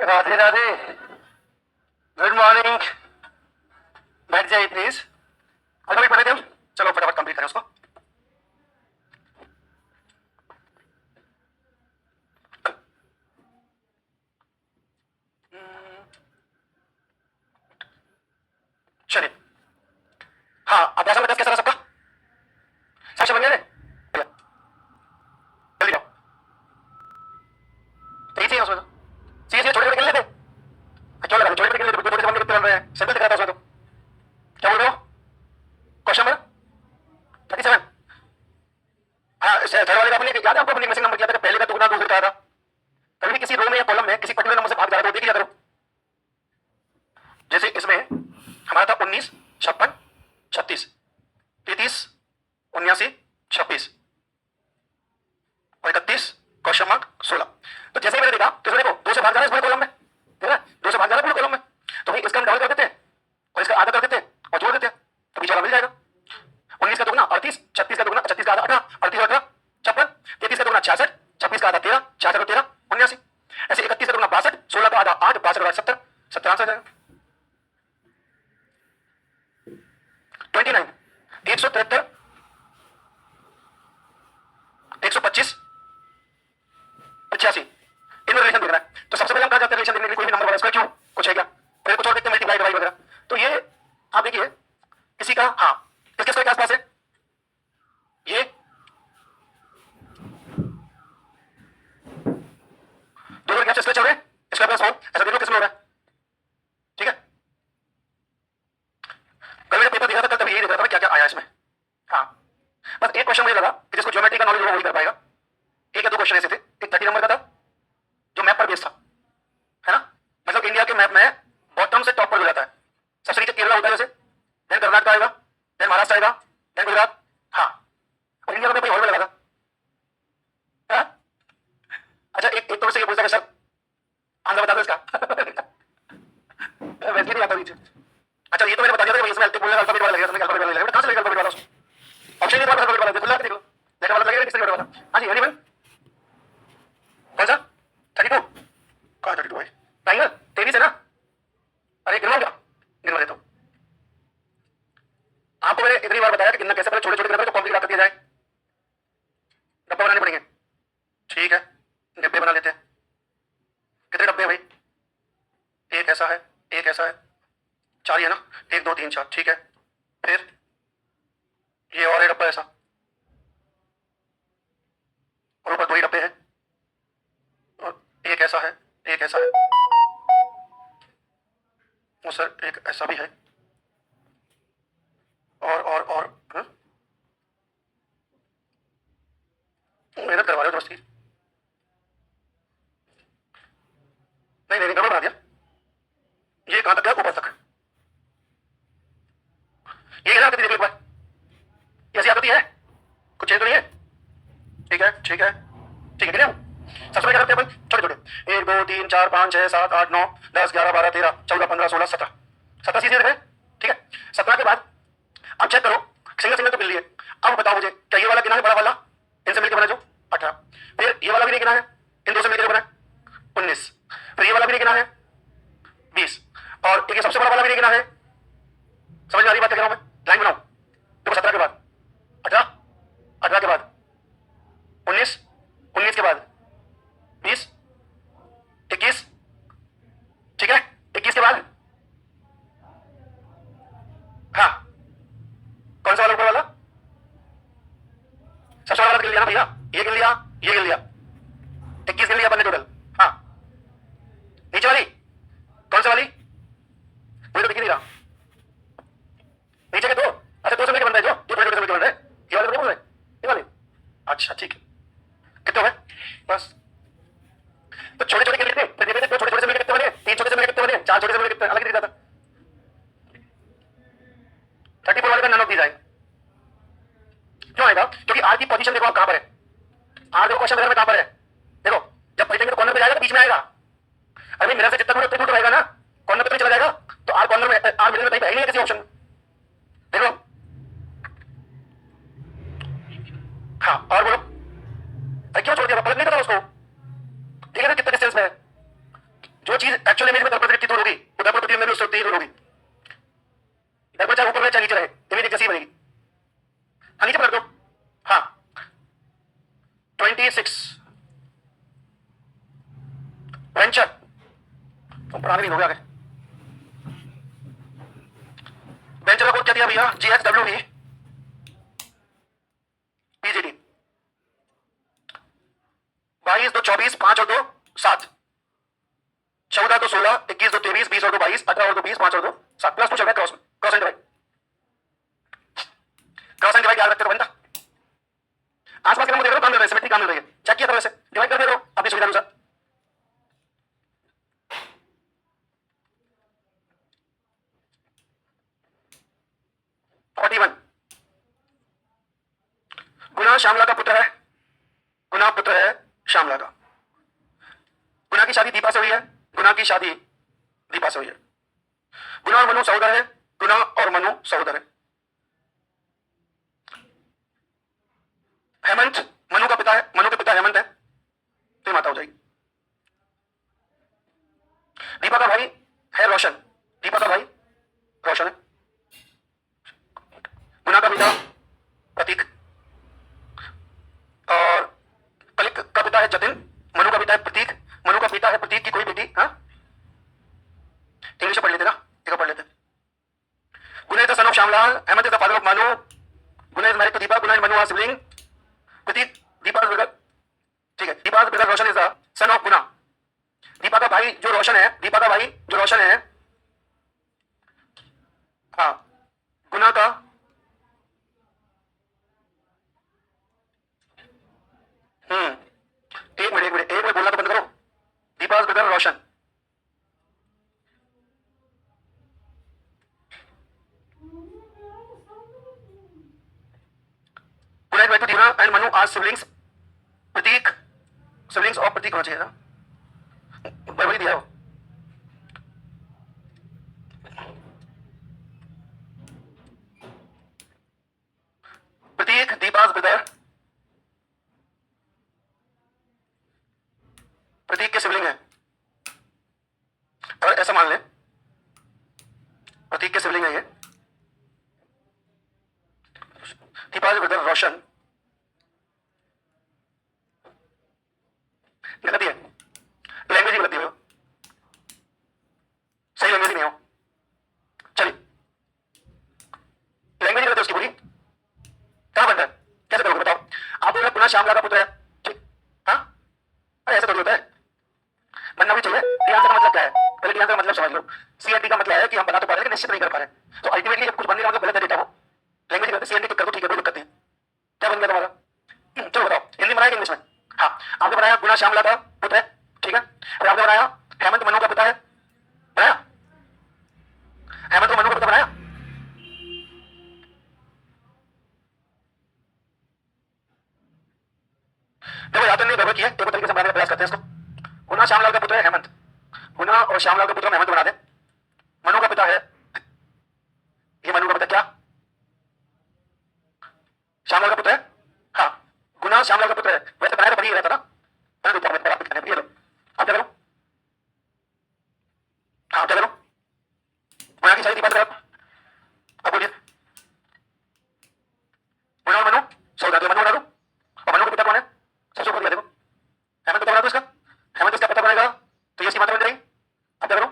Radhe Radhe. Good morning. बैठ जाइए please. Alphabet पढ़े थे हम, चलो फटाफट कंप्लीट करें उसको। चलिए, हाँ अभ्यास में 10 कैसा रहा सबका? साक्ष्य बन गया रे? जल्दी जाओ। तो इजी है उसमें तो। सीरियसली छोटे छोटे खेल लेते। क्यों लगा छोटे छोटे खेल लेते? छोटे से बन के कितने बन रहे हैं? सिंपल दिख रहा था उसमें तो। क्या बोल रहे हो? Question number 37। हाँ थर्ड वाले का अपने याद है आपको? अपने मिसिंग नंबर किया था, पहले का दुगना दूसरे का था। कभी भी किसी रो में या कॉलम में किसी पर्टिकुलर नंबर से भाग जा रहा है तो देख लिया करो। जैसे इसमें हमारा था 19, 56, 36, 33, 79, 26 और 31, क्वेश्चन मार्क 16। तो जैसे ही मैंने देखा तो इसमें देखो 2 से भाग जा रहा है इस पूरे कॉलम में, ठीक है? 2 से भाग जा रहा है पूरे कॉलम में, तो भाई इसका हम डबल कर देते हैं और इसका आधा कर देते हैं और जोड़ देते हैं तो बीच वाला मिल जाएगा। 19 का दुगना 38, 36 का दुगना 36 का आधा 18, 38 और 18 56, 33 का दुगना 66, 26 का आधा 13, 66 और 13 79, ऐसे 31 का दुगना 62, 16 का आधा 8, 62 और 70, 70 आंसर जाएगा। 29, 173, 125, 85 इनमें रिलेशन दिख रहा है। तो सबसे पहले हम कहा जाते हैं रिलेशन देखने के लिए कोई भी नंबर वाला इसका क्यों कुछ है क्या, फिर कुछ और देखते हैं मल्टीप्लाई डिवाइड वगैरह। तो ये आप देखिए किसी का, हाँ किसके स्क्वायर के आसपास है ये, दोनों गैप से स्क्वायर चल रहे हैं, स्क्वायर प्लस 1 ऐसा देख लो किसमें हो रहा है, ठीक है? कल मैंने पेपर देखा था, कल तभी यही देख रहा था क्या क्या आया इसमें। हाँ बस एक क्वेश्चन मुझे लगा कि जिसको ज्योमेट्री का नॉलेज होगा वही कर पाएगा। एक या दो क्वेश्चन ऐसे थे, एक 30 नंबर का था जो मैप पर बेस्ड था, है ना? मतलब इंडिया के मैप में बॉटम से टॉप पर हो जाता है। सबसे नीचे केरला होता है, जैसे देन कर्नाटक आएगा, देन महाराष्ट्र आएगा, देन गुजरात। हाँ और इंडिया का मैप और में लगा था। हाँ? अच्छा एक तो वैसे ये बोलता है सर आंसर बता दो इसका वैसे नहीं आता नीचे। अच्छा ये तो मैंने बता दिया था इसमें बोलने का अल्फाबेट वाला लगेगा, तुम्हें अल्फाबेट वाला लगेगा। कहां से लगेगा अल्फाबेट वाला उसको? ऑप्शन नहीं था अल्फाबेट वाला, देखो देख लो देखा वाला लगेगा किसने वाला। हां जी एनीवन कौन सा 32 कहां 32 भाई टाइगर 23 है ना? अरे गिनवा क्या गिनवा देता हूं आपको। मैंने इतनी बार बताया कि गिनना कैसे, पहले छोटे छोटे गिनना तो कॉम्प्लिकेट कर दिया जाए, डब्बा बनाने पड़ेंगे। ठीक है डब्बे बना लेते हैं। कितने डब्बे भाई? एक ऐसा है, एक ऐसा है, 4 ही है ना? 1 2 3 4 ठीक है। फिर ये और एक डब्बा ऐसा और ऊपर 2 ही डब्बे हैं और एक ऐसा है, एक ऐसा है और सर एक ऐसा भी है और मेहनत करवा रहे हो दोस्ती। नहीं नहीं गड़बड़ बना दिया। ये कहां तक गया? ऊपर तक। ये क्या आकृति देख लो एक बार, ऐसी आकृति है, कुछ चेंज तो नहीं है? ठीक है ठीक है ठीक है। सबसे पहले क्या करते हैं अपन छोटे छोटे, 1 2 3 4 5 6 7 8 9 10 11 12 13 14 15 16 17 17 चीजें देख रहे हैं, ठीक है? 17 के बाद अब चेक करो सिंगल सिंगल तो मिल लिए। अब बताओ मुझे क्या ये वाला कितना है बड़ा वाला, इनसे मिलकर बना जो 18, फिर ये वाला भी नहीं कितना है, इन दो से मिलकर बना 19, फिर ये वाला भी नहीं कितना है 20 और एक ये सबसे बड़ा वाला भी नहीं कितना है। समझ में आ रही बात क्या कह रहा हूं मैं? लाइन बनाओ देखो 17 के बाद 18, 18 के बाद 19, 19 के बाद 20, 21, ठीक है? 21 के बाद हाँ कौन सा वाला ऊपर वाला? सबसे वाला गिन लिया ना भैया, ये गिन लिया, ये गिन लिया, 21 गिन लिया अपन ने टोटल। हाँ नीचे वाली कौन सा वाली? मुझे तो दिख नहीं रहा। नीचे के दो, अच्छा 2 से मिलकर बन रहे जो ये छोटे छोटे से मिलकर बन रहे, ये वाले बोल रहे ये वाले। अच्छा ठीक है कितने हुए बस? तो छोटे छोटे कितने, फिर देखते दो छोटे छोटे से मिलकर कितने बने, 3 छोटे से मिलकर कितने बने, 4 छोटे से मिलकर कितने, अलग ही दिख रहा था। 34 वाले का नन ऑफ दीज आएगा। क्यों आएगा? क्योंकि आर की पोजीशन देखो आप कहां पर है। आर देखो क्वेश्चन में कहां पर है, देखो जब पोजीशन के कॉर्नर पे जाएगा तो बीच में आएगा। अरे मेरा से जितना थोड़ा उतना रहेगा ना, कॉर्नर पे चला जाएगा तो आर कॉर्नर में, आर मिडिल में कहीं नहीं है किसी ऑप्शन में, देखो। हाँ और बोलो, अरे क्यों छोड़ दिया? पलट नहीं करता उसको, ठीक है ना? कितना डिस्टेंस में है? जो चीज एक्चुअल इमेज में दर्पण से दूर होगी वो दर्पण प्रतिबिंब में भी उससे उतनी ही दूर होगी। दर्पण चाहे ऊपर रहे चाहे नीचे रहे, इमेज एक जैसी बनेगी। हाँ नीचे पकड़ दो। हाँ 26 वेंचर तुम पढ़ाने नहीं हो गया। वेंचर का कोड क्या दिया भैया? GHWV PGD 22 2 24 5 और 2 7 14 2 16 21 2 23 20 और 2 22 18 और 2 20 5 और 2 7 प्लस 2 चल रहा है क्रॉस में, cross and divide, cross and divide याद रखते रहो बंदा। आसपास के नंबर देख रहे हो काम कर रहे हैं, सिमेट्री काम मिल रही है, चेक किया था वैसे डिवाइड कर दे रहे हो अपनी सुविधा अनुसार। गुना श्यामला का पुत्र है, गुना पुत्र है श्यामला का। गुना की शादी दीपा से हुई है, गुना की शादी दीपा से हुई है। गुना और मनु सहोदर है, गुना और मनु सहोदर है। हेमंत मनु का पिता है, मनु के पिता हेमंत है, तो माता हो जाएगी। दीपा का भाई है रोशन, दीपा का भाई रोशन है। गुना का पिता प्रतीक और कलिक का पिता है जतिन, मनु का पिता है प्रतीक, मनु का पिता है प्रतीक की कोई बेटी। हाँ इंग्लिश पढ़ लेते ना, एक पढ़ लेते। Guna is the son of Shyamlal, Hemant is the father of Manu, Guna is married to Deepa, Guna and Manu are sibling, Pratik Deepa brother, ठीक है, Deepa brother Roshan is the son of Guna. Deepa का भाई जो रोशन है, दीपा का भाई जो रोशन है, हाँ गुना का एक मिनट बोलना तो बंद करो। Deepa brother Roshan, Guna is married to Deepa and Manu are siblings, Prateek siblings और प्रतीक होना चाहिए ना, वही दिया हो। प्रतीक दीपा's ब्रदर, प्रतीक के सिबलिंग है, और ऐसा मान लें प्रतीक के सिबलिंग है ये, दीपा's ब्रदर रोशन। गलती है, लैंग्वेज ही गलती है, सही लैंग्वेज नहीं हो। चलिए लैंग्वेज गलती है उसकी पूरी, कहां बनता है, कैसे करोगे बताओ। आप बोल रहे पुनः श्यामला का पुत्र है, ठीक, हाँ अरे ऐसा थोड़ी होता है, बनना भी चाहिए। डी आंसर का मतलब क्या है, पहले डी आंसर का मतलब समझ लो। सी एंड डी का मतलब है कि हम बना तो पा रहे हैं लेकिन निश्चित नहीं कर पा रहे, तो अल्टीमेटली जब कुछ बनने का मतलब गलत है डेटा, वो लैंग्वेज गलत है। सी एंड डी कर दो, ठीक है, कोई दिक्कत नहीं। क्या बन गया तुम्हारा, चलो बताओ, हिंदी बनाया कि इंग्लिश में। हाँ आपने बनाया गुना श्यामला का पुत्र है, ठीक है, और आपने बनाया हेमंत मनु का पिता है, बनाया हेमंत मनु का पिता बनाया। देखो याद नहीं गड़बड़ की है, एक तरीके से बनाने का प्रयास करते हैं इसको। गुना श्यामलाल का पुत्र है हेमंत, गुना और श्यामलाल का पुत्र हम हेमंत बना दे। मनु का पिता है, ये मनु का पिता क्या, श्यामलाल का पुत्र है, हाँ गुना श्यामलाल का पुत्र है। वैसे बनाया तो बड़ी रहता ना, मैंने देखा मैं प्राप्त करने, ये लो आप क्या करो, हाँ क्या करो, गुना की शादी बात करो, अब बोलिए गुना और मनु सौदा, मनु बना दो, और मनु का पिता कौन है, सबसे ऊपर देखो हेमंत पिता बना दो इसका, हेमंत इसका पिता बनेगा तो ये इसकी माता बन जाएगी। अब क्या करो,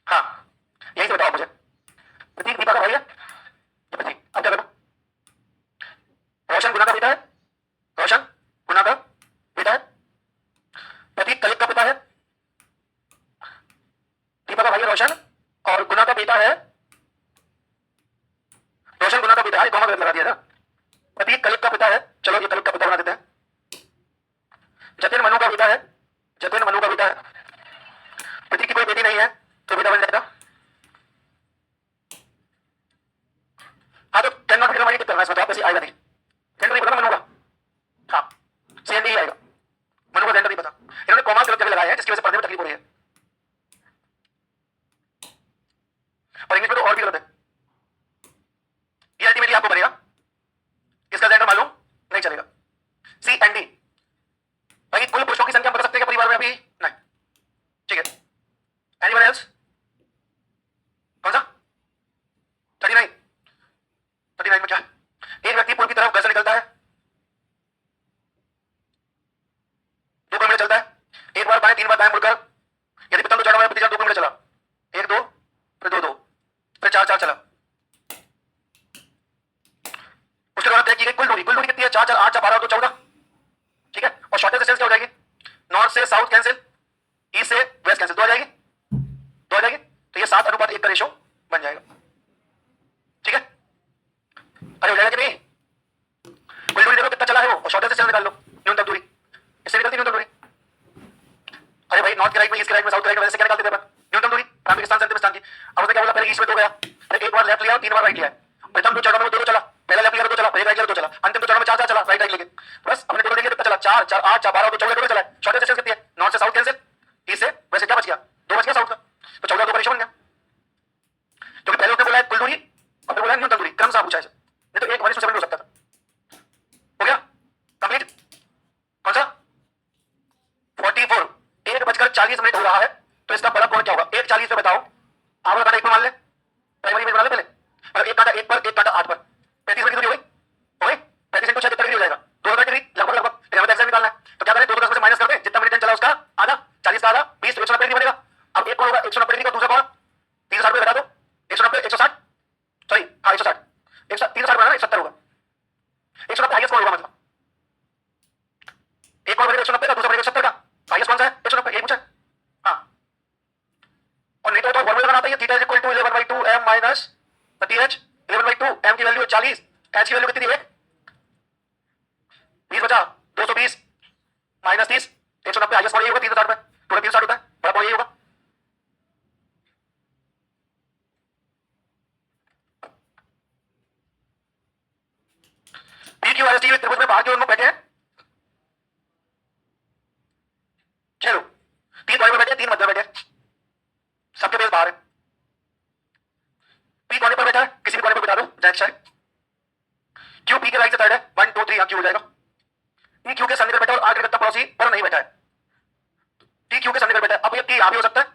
हाँ यही से बताओ मुझे, प्रतीक दीपा का भाई है, प्रतीक। अब क्या करो, रोशन गुना का पिता है, रोशन गुना का पिता है, प्रतीक कलिक का पिता है, दीपा का भाई है रोशन, और गुना का पिता है, रोशन गुना का पिता है, कॉमा गलत लगा दिया था, प्रतीक कलिक का पिता है, चलो ये कलिक का पिता बना देते हैं। जतिन मनु का पिता है, जतिन मनु का पिता है, प्रतीक की कोई बेटी नहीं है तो बेटा बन जाएगा। हाँ तो टेन नॉट फिर करना इसमें, तो आप ऐसे आएगा नहीं, जेंडर नहीं पता मनु का, हाँ सेम नहीं आएगा, मनु का जेंडर नहीं पता, इन्होंने कॉमा गलत जगह लगाया है जिसकी वजह से पढ़ने में तकलीफ हो रही है, और इंग्लिश में तो और भी गलत है। ये अल्टीमेटली आपको बनेगा, इसका जेंडर मालूम नहीं चलेगा। सी एंड डी, भाई कुल पुरुषों की संख्या बता सकते हैं क्या परिवार में अभी, नहीं, चलता है, एक बार बाएं 3 बार दाएं मुड़कर, यदि प्रथम तो चढ़ा हुआ है प्रतिचरण 2 किलोमीटर चला, 1 2 फिर 2 2 फिर 4 4 चला। उसके दौरान तय की गई कुल दूरी कितनी है? 4 4 8 4 12 2 14, ठीक है। और शॉर्टेस्ट डिस्टेंस क्या हो जाएगी? नॉर्थ से साउथ कैंसिल, ईस्ट से वेस्ट कैंसिल, 2 आ जाएगी, 2 आ जाएगी। तो ये 7:1 का रेशो बन जाएगा, ठीक है। अरे हो जाएगा कि नहीं? कुल दूरी देखो कितना चला है वो, और शॉर्टेस्ट डिस्टेंस निकाल लो, न्यूनतम दूरी, इससे निकलती न्यूनतम दूरी। अरे भाई नॉर्थ के राइट में, ईस्ट के राइट में, साउथ के राइट में, वैसे क्या निकालते थे अपन? न्यूनतम दूरी, प्रारंभिक स्थान से अंतिम स्थान की। अब उसने क्या बोला? पहले ईस्ट में 2 गया, अरे एक बार लेफ्ट लिया और 3 बार राइट लिया। प्रथम 2 चरणों में 2 2 चला, पहला लेफ्ट लिया 2 चला, पहले राइट लिया 2 चला, अंतिम 2 चरणों में 4 4 चला, राइट राइट लेके बस अपने टोटल देखिए कितना चला, 4 4 8 4 12 2 14 चला। शॉर्टेस्ट डिस्टेंस कितनी है? नॉर्थ से साउथ कैंसिल, ईस्ट से वैसे क्या बच गया? 2 बच गया साउथ का, तो 14 2 का रेशो बन गया। क्योंकि पहले उसने बोला है कुल दूरी और फिर बोला न्यूनतम दूरी, क्रम से पूछा है, नहीं तो 1:7 हो सकता था। हो गया कंप्लीट? कौन सा 44, 1:40 हो रहा है, तो इसका बड़ा कोण क्या होगा? 1:40 पे बताओ, आधा कांटा 1 में मान ले, प्राइमरी में बना ले पहले, और 1 कांटा 1 पर 1 कांटा 8 पर, 35 मिनट की दूरी हो गई, 35 इंटू 6 कितना डिग्री हो जाएगा? 200 डिग्री लगभग लगभग। हमें एग्जैक्ट निकालना है, तो क्या करें? 2 10 में से माइनस कर दें, जितना मिनट चला उसका आधा, 40 का आधा 20, तो 190 डिग्री बनेगा। अब एक कोण होगा 190 डिग्री का, दूसरा कोण 360 पे घटा दो, 190 160, सॉरी हाँ 160, 360 बनाना 170 होगा, 190 हाईएस्ट कोण होगा, मतलब एक कोण बनेगा 190 का, दूसरा बनेगा 170 का, हाईएस्ट कौन सा है? 190, यही पूछा है। हाँ, और नहीं तो फॉर्मूला बनाता है theta is equal to 11/2 m minus 30h, 11/2 m की वैल्यू 40, h की वैल्यू कितनी है? 20 बचा 220 माइनस 30, 190 हाईएस्ट कोण यही होगा 360 पे, टोटल 360 होता है, बड़ा कोण यही होगा। PQRST त्रिभुज में बाहर की ओर लोग बैठे हैं, चलो 3 कोने में बैठे, 3 मध्य में बैठे, सबके बेस बाहर है। पी कोने पर बैठा है, किसी भी कोने पर बिठा दो, राइट साइड। क्यू पी के राइट से थर्ड है, 1 2 3 यहां क्यू हो जाएगा। टी क्यू के सन्निकट बैठा और आर के निकटतम पड़ोसी पर नहीं बैठा है, टी क्यू के सन्निकट बैठा है। अब ये टी यहां भी हो सकता है,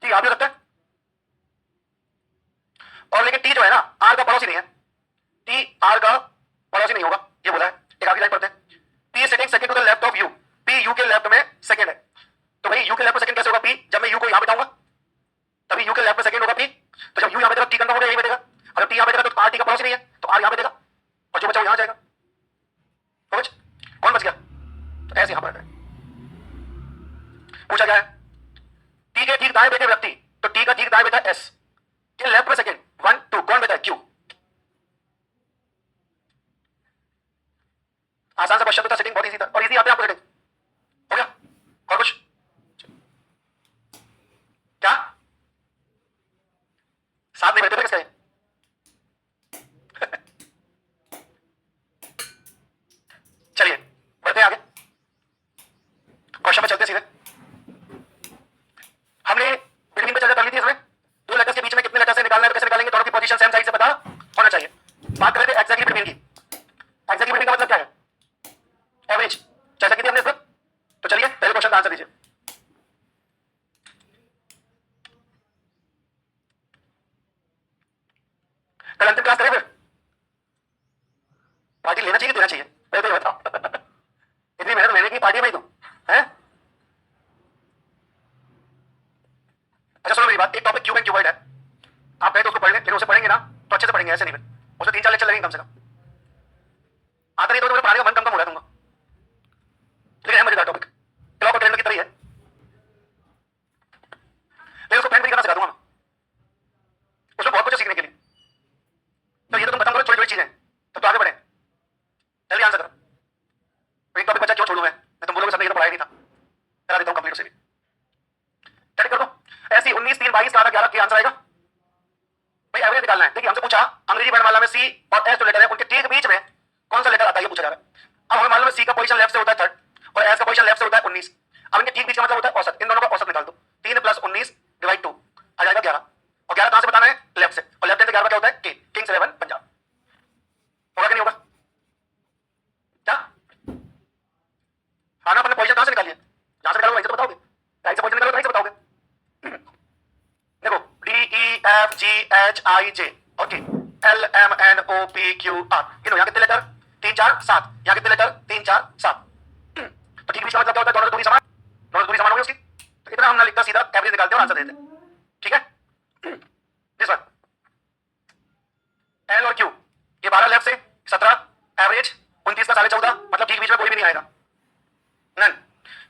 टी यहां भी हो सकता है, और लेकिन टी जो है ना आर का पड़ोसी नहीं है, टी आर का पड़ोसी नहीं होगा, ये बोला है। एक आगे लाइन पढ़ते हैं, P sitting second to the left of you, P U के लेफ्ट में सेकंड है। तो भाई यू के लेफ्ट में सेकंड कैसे होगा? पी जब मैं यू को यहां बिठाऊंगा तभी यू के लेफ्ट में सेकंड होगा पी, तो जब यू यहां बैठेगा टी कंफर्म हो गया, यही बैठेगा। अगर टी यहां बैठेगा तो आर टी का पड़ोसी नहीं है, तो आर यहां बैठेगा और जो बचा वो यहां जाएगा। समझ? कौन बच गया? तो ऐसे यहां पर पूछा गया है टी के ठीक दाएं बैठे व्यक्ति, तो टी का ठीक दाएं बैठा एस के लेफ्ट में सेकंड 1 2, कौन बैठा है? क्यू। आसान सा क्वेश्चन था, सेटिंग बहुत इजी था, और इजी आते हैं आपको सेटिंग। हो गया? और कुछ क्या? साथ नहीं बैठे थे किसका? चलिए बढ़ते हैं आगे, क्वेश्चन पे चलते सीधे। हमने बिल्डिंग पे चर्चा कर ली थी, इसमें 2 लेटर्स के बीच में कितने लेटर्स है निकालना है, कैसे निकालेंगे? दोनों की पोजीशन सेम साइड से पता होना चाहिए। बात कर रहे थे एक्जेक्टली बिटवीन की। एक्जेक्टली बिटवीन का मतलब क्या है? एवरेज। चर्चा की थी हमने इस पर, तो चलिए पहले क्वेश्चन का आंसर दीजिए। कल अंतिम क्लास करें फिर? पार्टी लेना चाहिए, देना चाहिए, पहले तो बताओ। इतनी मेहनत लेने की पार्टी में ही तुम है? अच्छा सुनो मेरी बात, एक टॉपिक क्यूब एंड क्यूबॉइड है, आप कहें तो उसको पढ़ लें, फिर उसे पढ़ेंगे ना तो अच्छे से पढ़ेंगे, ऐसे नहीं फिर उसमें 3 4 लेक्चर लगेंगे कम से कम। आता नहीं तो मुझे पढ़ाने का मन कम कम हो रहा है तुमको, लेकिन है मजेदार टॉपिक, क्लॉक और कैलेंडर की तरह है, लेकिन उसको प्लान भी करना सिखा दूंगा मैं, उसमें बहुत कुछ है सीखने के लिए। तो ये तो तुम खत्म करो छोटी छोटी चीजें, तो आगे बढ़े, जल्दी आंसर करो। एक टॉपिक बचा, क्यों छोड़ूं मैं तुम बोलोगे सबने ये तो पढ़ाया नहीं था, करा देता हूं कंप्लीट उसे भी। चेक कर दो, ऐसी 19 3 22 11 11 का आंसर आएगा भाई, एवरेज निकालना है। देखिए हमसे पूछा अंग्रेजी वर्णमाला में सी और एस जो लेटर है उनके ठीक बीच में कौन सा लेटर आता है, ये पूछा जा रहा है। अब हमें मालूम है सी का पोजीशन लेफ्ट से होता है 3rd और एस का पोजीशन लेफ्ट से होता है 19। अब इनके ठीक बीच का मतलब होता है औसत, इन दोनों का औसत निकाल दो, 3 + 19 / 2 आ जाएगा 11, और 11 कहां से बताना है? लेफ्ट से, और लेफ्ट हैंड से 11 क्या होता है? के, किंग्स 11 पंजाब। होगा कि नहीं होगा? क्या हाँ ना, अपने पोजीशन कहां से निकालिए? जहां से निकालोगे वहीं से तो बताओगे, राइट से पोजीशन निकालोगे राइट से बताओगे। देखो D E F G H I J, okay, L M N O P Q R, इन यहाँ कितने लेटर? 3 4 7, यहाँ कितने लेटर? 3 4 7। तो ठीक बीच का मतलब क्या होता है? एवरेज निकालते हैं और आंसर देते हैं, ठीक है। दिस वन एल और क्यू, ये 12 लेफ्ट से 17, एवरेज 29 का 14.5, मतलब ठीक बीच में कोई भी नहीं आएगा, नन।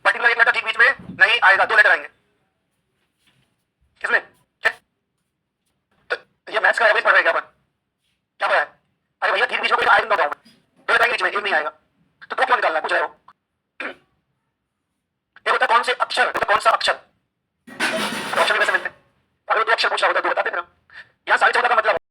पर्टिकुलर एक लेटर ठीक बीच में नहीं आएगा, 2 लेटर आएंगे किसमें, तो ये मैथ्स का एवरेज पढ़ रहे हैं क्या अपन, क्या पढ़ा है? अरे भैया ठीक बीच में कोई आएगा, 2 लेटर आएंगे बीच में, एक नहीं आएगा, तो 2 क्यों निकालना है, पूछ रहे हो। ये होता है कौन से अक्षर, मतलब कौन सा अक्षर, ऑप्शन में कैसे मिलते हैं, अगर 2 अक्षर पूछ रहा होता तो बताते फिर। यहाँ 14.5 का मतलब